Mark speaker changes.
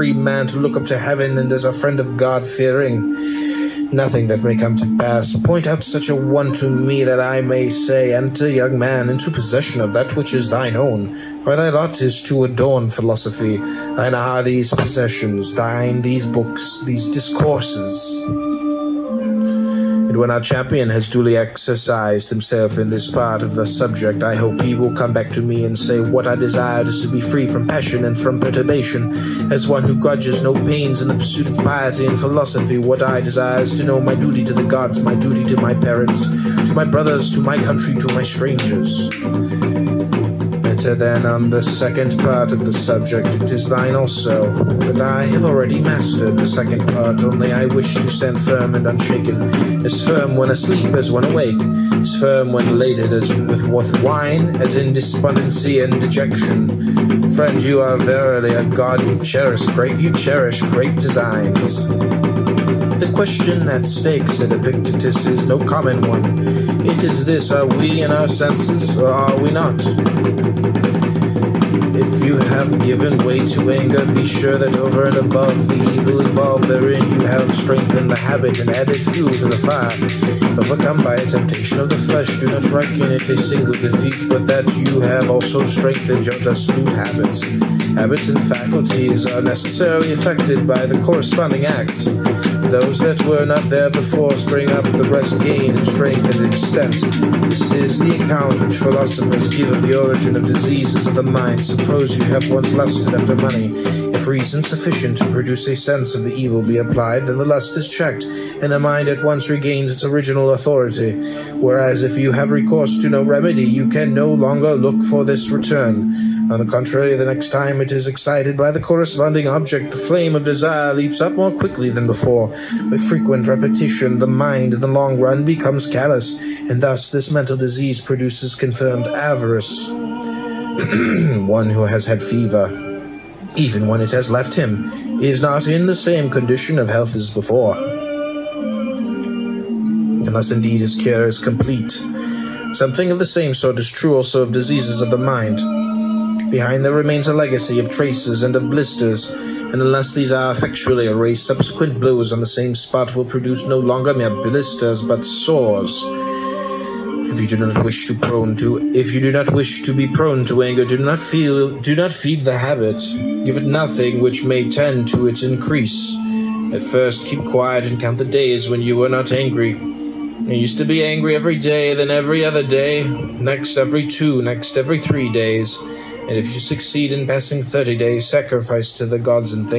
Speaker 1: free man to look up to heaven, and as a friend of God-fearing, nothing that may come to pass. Point out such a one to me, that I may say, Enter, young man, into possession of that which is thine own. For thy lot is to adorn philosophy. Thine are these possessions, thine these books, these discourses. And when our champion has duly exercised himself in this part of the subject, I hope he will come back to me and say, What I desired is to be free from passion and from perturbation, as one who grudges no pains in the pursuit of piety and philosophy. What I desire is to know my duty to the gods, my duty to my parents, to my brothers, to my country, to my strangers. Enter then on the second part of the subject. It is thine also, but I have already mastered the second part, only I wish to stand firm and unshaken, as firm when asleep as when awake, as firm when elated as with wine, as in despondency and dejection. Friend, you are verily a god, you cherish great designs. The question at stake, said Epictetus, is no common one. It is this: are we in our senses, or are we not? If you have given way to anger, be sure that over and above the evil involved therein, you have strengthened the habit and added fuel to the fire. If overcome by a temptation of the flesh, do not reckon it a single defeat, but that you have also strengthened your dissolute habits. Habits and faculties are necessarily affected by the corresponding acts. Those that were not there before spring up, the rest gain in strength and extent. This is the account which philosophers give of the origin of diseases of the mind. Suppose you have once lusted after money. If reason sufficient to produce a sense of the evil be applied, then the lust is checked, and the mind at once regains its original authority. Whereas if you have recourse to no remedy, you can no longer look for this return. On the contrary, the next time it is excited by the corresponding object, the flame of desire leaps up more quickly than before. By frequent repetition, the mind in the long run becomes callous, and thus this mental disease produces confirmed avarice. One who has had fever, even when it has left him, is not in the same condition of health as before, unless indeed his cure is complete. Something of the same sort is true also of diseases of the mind. Behind there remains a legacy of traces and of blisters, and unless these are effectually erased, subsequent blows on the same spot will produce no longer mere blisters, but sores. If you do not wish to be prone to anger, do not feed the habit. Give it nothing which may tend to its increase. At first, keep quiet and count the days when you were not angry. You used to be angry every day, then every other day, next every 2, next every 3 days. And if you succeed in passing 30 days, sacrifice to the gods and thank